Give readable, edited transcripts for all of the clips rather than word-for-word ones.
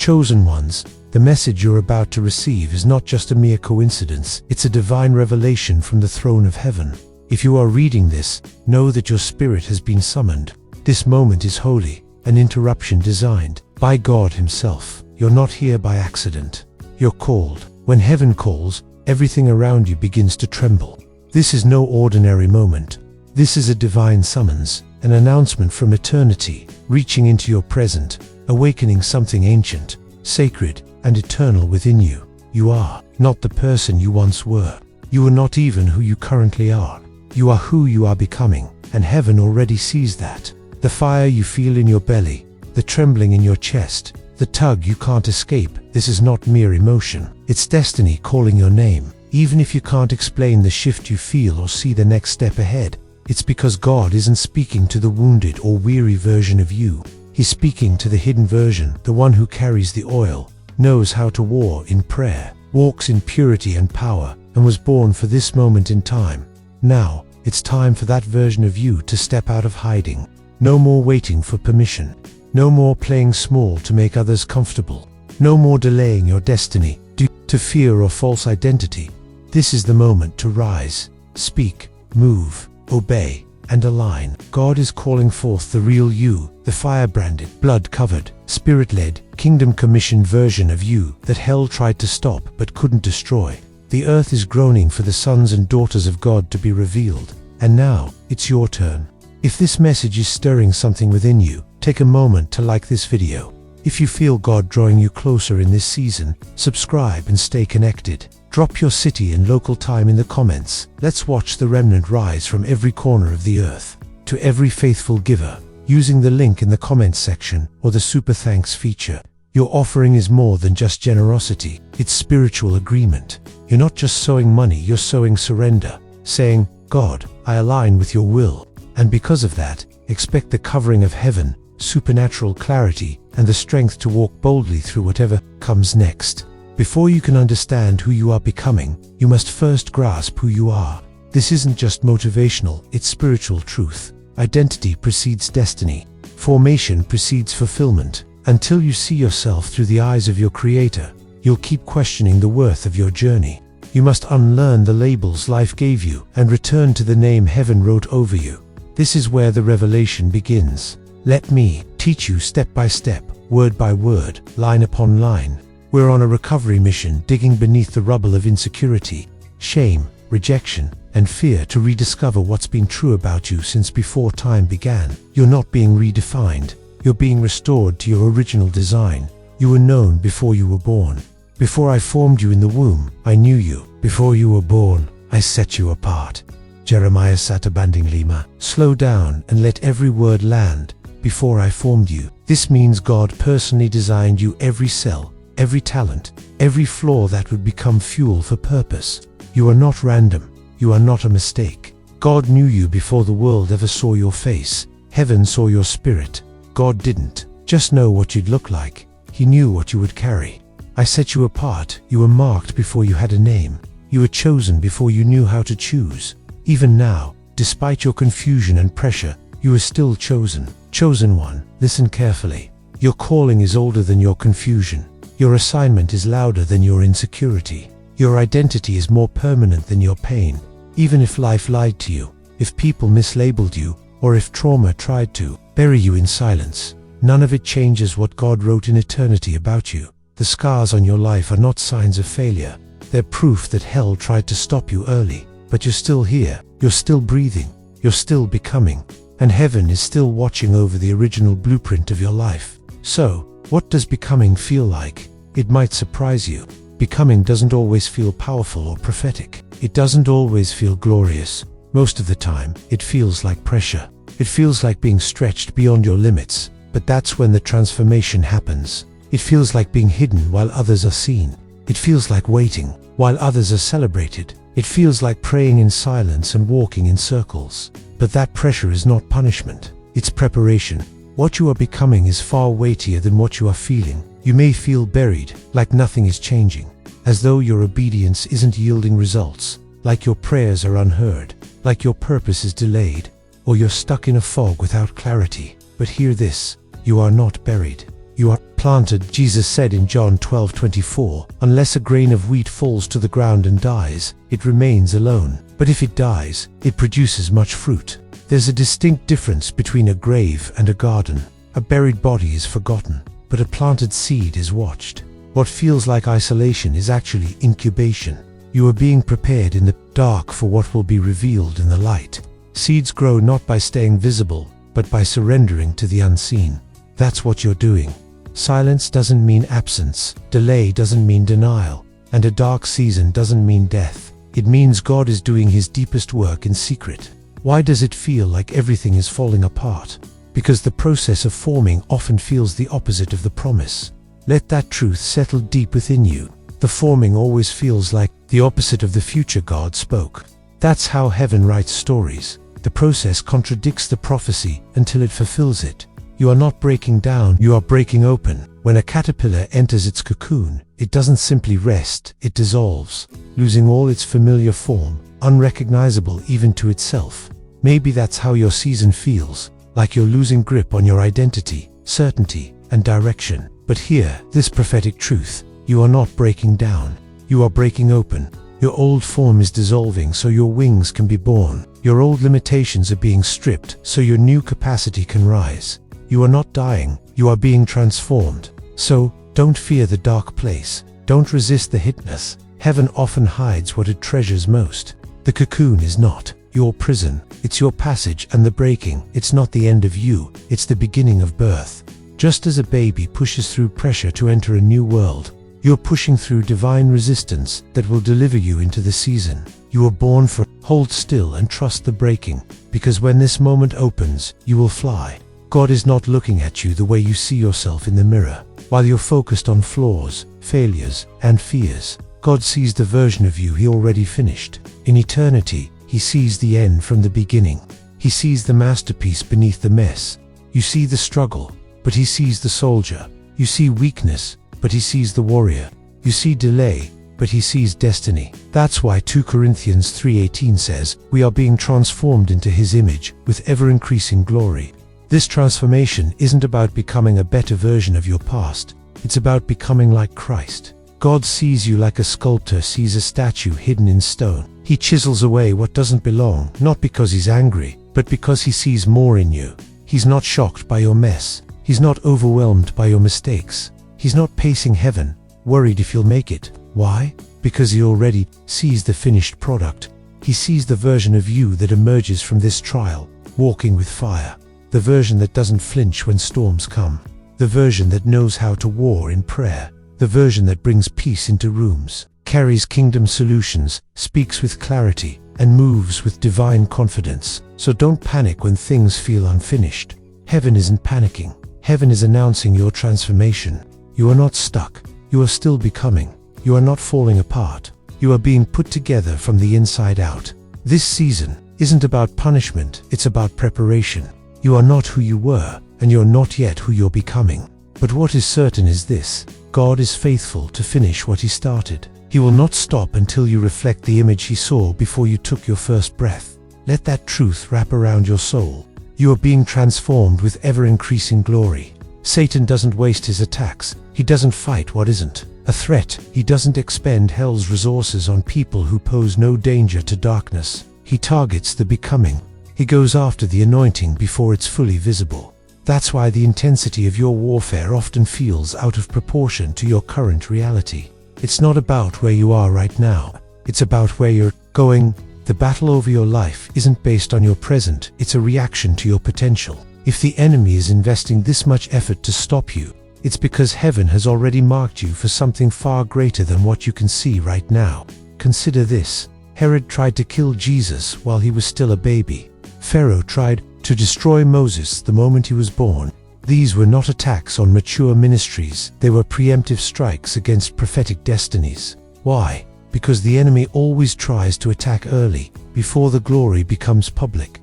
Chosen ones, the message you're about to receive is not just a mere coincidence, it's a divine revelation from the throne of heaven. If you are reading this, know that your spirit has been summoned. This moment is holy, an interruption designed by God Himself. You're not here by accident. You're called. When heaven calls, everything around you begins to tremble. This is no ordinary moment. This is a divine summons, an announcement from eternity, reaching into your present, awakening something ancient, sacred, and eternal within you. You are not the person you once were. You are not even who you currently are. You are who you are becoming, and heaven already sees that. The fire you feel in your belly, the trembling in your chest, the tug you can't escape, this is not mere emotion. It's destiny calling your name. Even if you can't explain the shift you feel or see the next step ahead, it's because God isn't speaking to the wounded or weary version of you. He's speaking to the hidden version, the one who carries the oil, knows how to war in prayer, walks in purity and power, and was born for this moment in time. Now, it's time for that version of you to step out of hiding. No more waiting for permission. No more playing small to make others comfortable. No more delaying your destiny due to fear or false identity. This is the moment to rise, speak, move, obey, and align. God is calling forth the real you, the fire-branded, blood-covered, spirit-led, kingdom-commissioned version of you that hell tried to stop but couldn't destroy. The earth is groaning for the sons and daughters of God to be revealed. And now, it's your turn. If this message is stirring something within you, take a moment to like this video. If you feel God drawing you closer in this season, subscribe and stay connected. Drop your city and local time in the comments. Let's watch the remnant rise from every corner of the earth. To every faithful giver, using the link in the comments section or the super thanks feature, your offering is more than just generosity, it's spiritual agreement. You're not just sowing money, you're sowing surrender, saying, God, I align with your will. And because of that, expect the covering of heaven, supernatural clarity, and the strength to walk boldly through whatever comes next. Before you can understand who you are becoming, you must first grasp who you are. This isn't just motivational, it's spiritual truth. Identity precedes destiny. Formation precedes fulfillment. Until you see yourself through the eyes of your Creator, you'll keep questioning the worth of your journey. You must unlearn the labels life gave you and return to the name heaven wrote over you. This is where the revelation begins. Let me teach you step by step, word by word, line upon line. We're on a recovery mission, digging beneath the rubble of insecurity, shame, rejection, and fear to rediscover what's been true about you since before time began. You're not being redefined. You're being restored to your original design. You were known before you were born. Before I formed you in the womb, I knew you. Before you were born, I set you apart. Jeremiah Satabanding Lima. Slow down and let every word land. Before I formed you. This means God personally designed you, every cell, every talent, every flaw that would become fuel for purpose. You are not random. You are not a mistake. God knew you before the world ever saw your face. Heaven saw your spirit. God didn't just know what you'd look like. He knew what you would carry. I set you apart. You were marked before you had a name. You were chosen before you knew how to choose. Even now, despite your confusion and pressure, you are still chosen. Chosen one, listen carefully. Your calling is older than your confusion. Your assignment is louder than your insecurity. Your identity is more permanent than your pain. Even if life lied to you, if people mislabeled you, or if trauma tried to bury you in silence, none of it changes what God wrote in eternity about you. The scars on your life are not signs of failure. They're proof that hell tried to stop you early. But you're still here. You're still breathing. You're still becoming. And heaven is still watching over the original blueprint of your life. So, what does becoming feel like? It might surprise you. Becoming doesn't always feel powerful or prophetic. It doesn't always feel glorious. Most of the time, it feels like pressure. It feels like being stretched beyond your limits. But that's when the transformation happens. It feels like being hidden while others are seen. It feels like waiting while others are celebrated. It feels like praying in silence and walking in circles. But that pressure is not punishment. It's preparation. What you are becoming is far weightier than what you are feeling. You may feel buried, like nothing is changing, as though your obedience isn't yielding results, like your prayers are unheard, like your purpose is delayed, or you're stuck in a fog without clarity. But hear this, you are not buried. You are planted, Jesus said in John 12:24, unless a grain of wheat falls to the ground and dies, it remains alone. But if it dies, it produces much fruit. There's a distinct difference between a grave and a garden. A buried body is forgotten, but a planted seed is watched. What feels like isolation is actually incubation. You are being prepared in the dark for what will be revealed in the light. Seeds grow not by staying visible, but by surrendering to the unseen. That's what you're doing. Silence doesn't mean absence, delay doesn't mean denial, and a dark season doesn't mean death. It means God is doing His deepest work in secret. Why does it feel like everything is falling apart? Because the process of forming often feels the opposite of the promise. Let that truth settle deep within you. The forming always feels like the opposite of the future God spoke. That's how heaven writes stories. The process contradicts the prophecy until it fulfills it. You are not breaking down, you are breaking open. When a caterpillar enters its cocoon, it doesn't simply rest, it dissolves, losing all its familiar form, unrecognizable even to itself. Maybe that's how your season feels, like you're losing grip on your identity, certainty, and direction. But hear this prophetic truth: you are not breaking down, you are breaking open. Your old form is dissolving so your wings can be born. Your old limitations are being stripped so your new capacity can rise. You are not dying, you are being transformed. So, don't fear the dark place. Don't resist the hitness. Heaven often hides what it treasures most. The cocoon is not your prison. It's your passage and the breaking. It's not the end of you. It's the beginning of birth. Just as a baby pushes through pressure to enter a new world, you're pushing through divine resistance that will deliver you into the season you were born for. Hold still and trust the breaking, because when this moment opens, you will fly. God is not looking at you the way you see yourself in the mirror. While you're focused on flaws, failures, and fears, God sees the version of you He already finished. In eternity, He sees the end from the beginning. He sees the masterpiece beneath the mess. You see the struggle, but He sees the soldier. You see weakness, but He sees the warrior. You see delay, but He sees destiny. That's why 2 Corinthians 3:18 says, we are being transformed into His image with ever-increasing glory. This transformation isn't about becoming a better version of your past. It's about becoming like Christ. God sees you like a sculptor sees a statue hidden in stone. He chisels away what doesn't belong, not because He's angry, but because He sees more in you. He's not shocked by your mess. He's not overwhelmed by your mistakes. He's not pacing heaven, worried if you'll make it. Why? Because He already sees the finished product. He sees the version of you that emerges from this trial, walking with fire. The version that doesn't flinch when storms come. The version that knows how to war in prayer. The version that brings peace into rooms, carries kingdom solutions, speaks with clarity, and moves with divine confidence. So don't panic when things feel unfinished. Heaven isn't panicking. Heaven is announcing your transformation. You are not stuck. You are still becoming. You are not falling apart. You are being put together from the inside out. This season isn't about punishment, it's about preparation. You are not who you were, and you're not yet who you're becoming. But what is certain is this: God is faithful to finish what He started. He will not stop until you reflect the image He saw before you took your first breath. Let that truth wrap around your soul. You are being transformed with ever-increasing glory. Satan doesn't waste his attacks. He doesn't fight what isn't a threat. He doesn't expend hell's resources on people who pose no danger to darkness. He targets the becoming. He goes after the anointing before it's fully visible. That's why the intensity of your warfare often feels out of proportion to your current reality. It's not about where you are right now. It's about where you're going. The battle over your life isn't based on your present. It's a reaction to your potential. If the enemy is investing this much effort to stop you, it's because heaven has already marked you for something far greater than what you can see right now. Consider this. Herod tried to kill Jesus while he was still a baby. Pharaoh tried to destroy Moses the moment he was born. These were not attacks on mature ministries. They were preemptive strikes against prophetic destinies. Why? Because the enemy always tries to attack early, before the glory becomes public.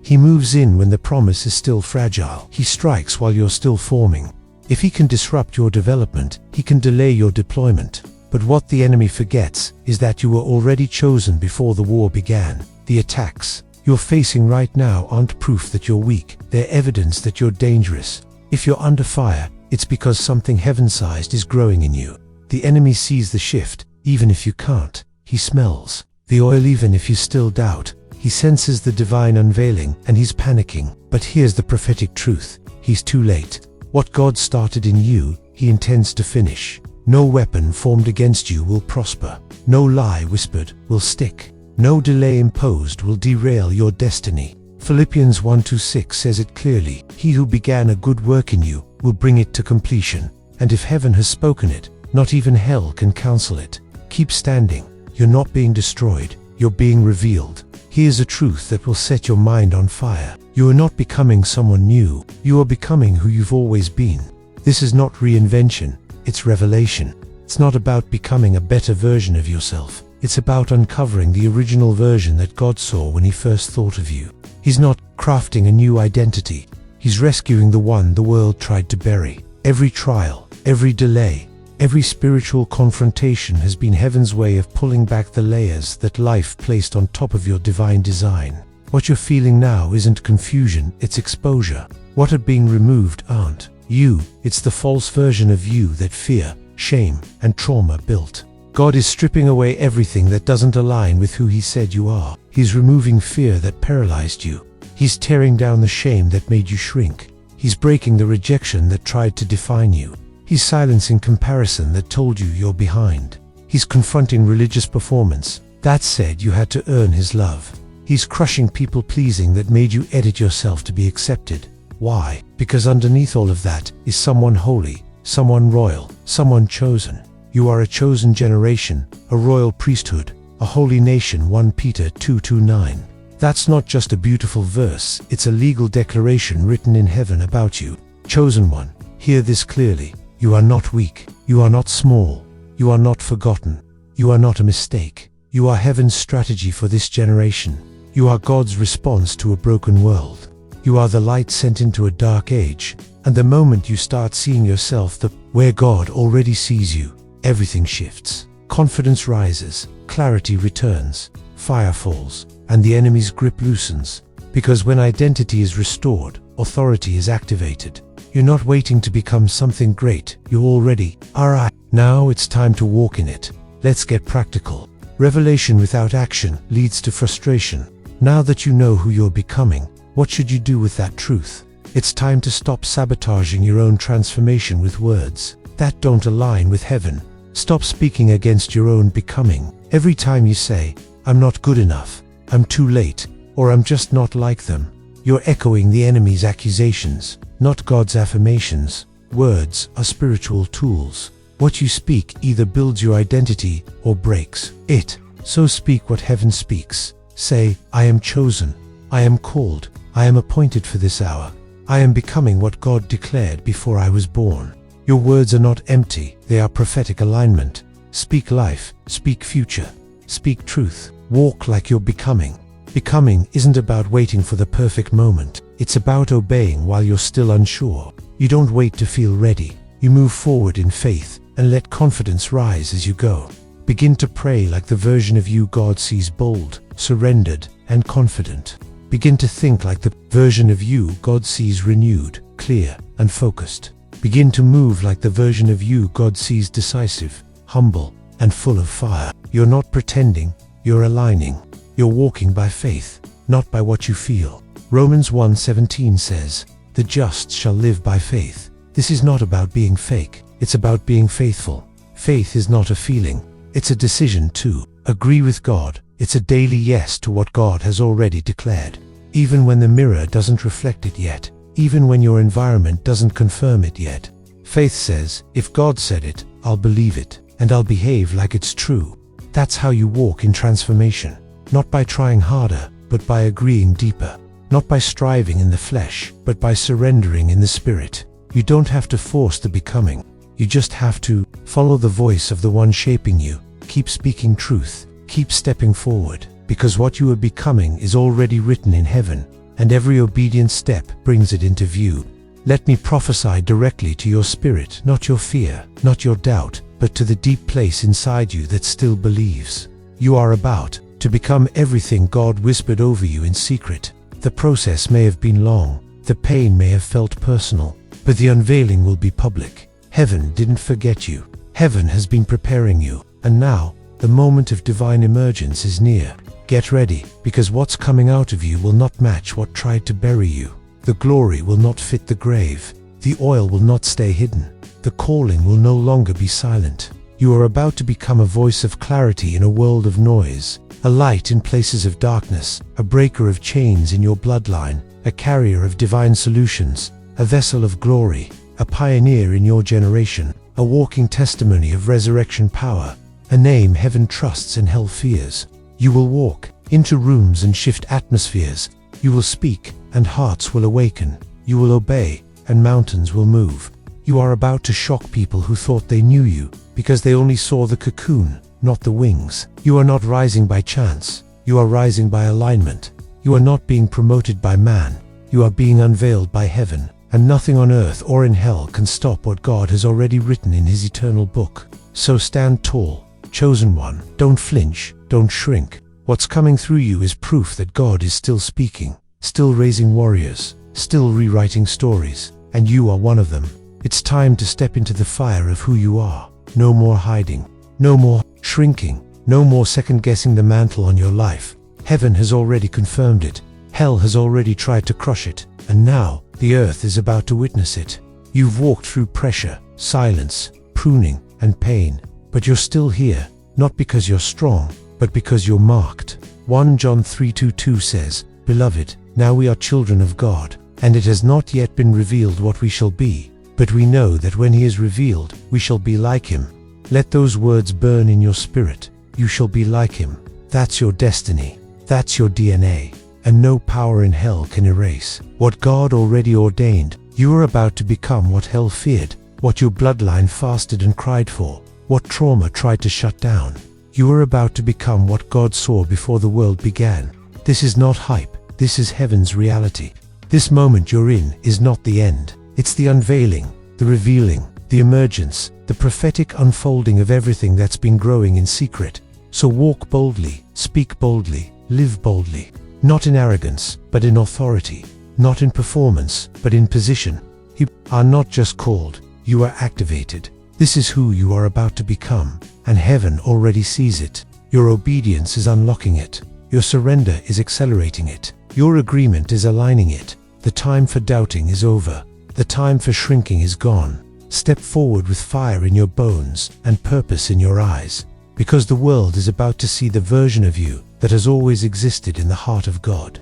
He moves in when the promise is still fragile. He strikes while you're still forming. If he can disrupt your development, he can delay your deployment. But what the enemy forgets is that you were already chosen before the war began. The attacks you're facing right now aren't proof that you're weak. They're evidence that you're dangerous. If you're under fire, It's because something heaven-sized is growing in you. The enemy sees the shift, even if you can't. He smells the oil even if you still doubt. He senses the divine unveiling, and he's panicking. But here's the prophetic truth. He's too late. What God started in you, he intends to finish. No weapon formed against you will prosper. No lie whispered will stick. No delay imposed will derail your destiny. Philippians 1:6 says it clearly. He who began a good work in you will bring it to completion. And if heaven has spoken it, not even hell can cancel it. Keep standing. You're not being destroyed. You're being revealed. Here's a truth that will set your mind on fire. You are not becoming someone new. You are becoming who you've always been. This is not reinvention. It's revelation. It's not about becoming a better version of yourself. It's about uncovering the original version that God saw when he first thought of you. He's not crafting a new identity. He's rescuing the one the world tried to bury. Every trial, every delay, every spiritual confrontation has been heaven's way of pulling back the layers that life placed on top of your divine design. What you're feeling now isn't confusion, it's exposure. What are being removed aren't you, it's the false version of you that fear, shame, and trauma built. God is stripping away everything that doesn't align with who he said you are. He's removing fear that paralyzed you. He's tearing down the shame that made you shrink. He's breaking the rejection that tried to define you. He's silencing comparison that told you you're behind. He's confronting religious performance that said you had to earn his love. He's crushing people-pleasing that made you edit yourself to be accepted. Why? Because underneath all of that is someone holy, someone royal, someone chosen. You are a chosen generation, a royal priesthood, a holy nation. 1 Peter 2:9. That's not just a beautiful verse, it's a legal declaration written in heaven about you. Chosen one, hear this clearly. You are not weak. You are not small. You are not forgotten. You are not a mistake. You are heaven's strategy for this generation. You are God's response to a broken world. You are the light sent into a dark age. And the moment you start seeing yourself where God already sees you, everything shifts. Confidence rises, clarity returns, fire falls, and the enemy's grip loosens. Because when identity is restored, authority is activated. You're not waiting to become something great, you already are. Now it's time to walk in it. Let's get practical. Revelation without action leads to frustration. Now that you know who you're becoming, what should you do with that truth? It's time to stop sabotaging your own transformation with words that don't align with heaven. Stop speaking against your own becoming. Every time you say, I'm not good enough, I'm too late, or I'm just not like them, you're echoing the enemy's accusations, not God's affirmations. Words are spiritual tools. What you speak either builds your identity or breaks it. So speak what heaven speaks. Say, I am chosen, I am called, I am appointed for this hour. I am becoming what God declared before I was born. Your words are not empty, they are prophetic alignment. Speak life, speak future, speak truth. Walk like you're becoming. Becoming isn't about waiting for the perfect moment. It's about obeying while you're still unsure. You don't wait to feel ready. You move forward in faith and let confidence rise as you go. Begin to pray like the version of you God sees, bold, surrendered, and confident. Begin to think like the version of you God sees, renewed, clear, and focused. Begin to move like the version of you God sees, decisive, humble, and full of fire. You're not pretending, you're aligning. You're walking by faith, not by what you feel. Romans 1:17 says, the just shall live by faith. This is not about being fake, it's about being faithful. Faith is not a feeling, it's a decision to agree with God. It's a daily yes to what God has already declared. Even when the mirror doesn't reflect it yet, even when your environment doesn't confirm it yet. Faith says, if God said it, I'll believe it, and I'll behave like it's true. That's how you walk in transformation. Not by trying harder, but by agreeing deeper. Not by striving in the flesh, but by surrendering in the spirit. You don't have to force the becoming. You just have to follow the voice of the one shaping you. Keep speaking truth. Keep stepping forward, because what you are becoming is already written in heaven, and every obedient step brings it into view. Let me prophesy directly to your spirit, not your fear, not your doubt, but to the deep place inside you that still believes. You are about to become everything God whispered over you in secret. The process may have been long, the pain may have felt personal, but the unveiling will be public. Heaven didn't forget you. Heaven has been preparing you, and now, the moment of divine emergence is near. Get ready, because what's coming out of you will not match what tried to bury you. The glory will not fit the grave. The oil will not stay hidden. The calling will no longer be silent. You are about to become a voice of clarity in a world of noise, a light in places of darkness, a breaker of chains in your bloodline, a carrier of divine solutions, a vessel of glory, a pioneer in your generation, a walking testimony of resurrection power, a name heaven trusts and hell fears. You will walk into rooms and shift atmospheres. You will speak, and hearts will awaken. You will obey, and mountains will move. You are about to shock people who thought they knew you, because they only saw the cocoon, not the wings. You are not rising by chance. You are rising by alignment. You are not being promoted by man. You are being unveiled by heaven, and nothing on earth or in hell can stop what God has already written in his eternal book. So stand tall, chosen one. Don't flinch, don't shrink. What's coming through you is proof that God is still speaking, still raising warriors, still rewriting stories, and you are one of them. It's time to step into the fire of who you are. No more hiding, no more shrinking, no more second-guessing the mantle on your life. Heaven has already confirmed it. Hell has already tried to crush it, and now the earth is about to witness it. You've walked through pressure, silence, pruning, and pain, but you're still here, not because you're strong, but because you're marked. 1 John 3:22 says, "Beloved, now we are children of God, and it has not yet been revealed what we shall be, but we know that when he is revealed, we shall be like him." Let those words burn in your spirit. You shall be like him. That's your destiny. That's your DNA. And no power in hell can erase what God already ordained. You are about to become what hell feared, what your bloodline fasted and cried for, what trauma tried to shut down. You are about to become what God saw before the world began. This is not hype. This is heaven's reality. This moment you're in is not the end. It's the unveiling, the revealing, the emergence, the prophetic unfolding of everything that's been growing in secret. So walk boldly, speak boldly, live boldly. Not in arrogance, but in authority. Not in performance, but in position. You are not just called, you are activated. This is who you are about to become, and heaven already sees it. Your obedience is unlocking it. Your surrender is accelerating it. Your agreement is aligning it. The time for doubting is over. The time for shrinking is gone. Step forward with fire in your bones and purpose in your eyes, because the world is about to see the version of you that has always existed in the heart of God.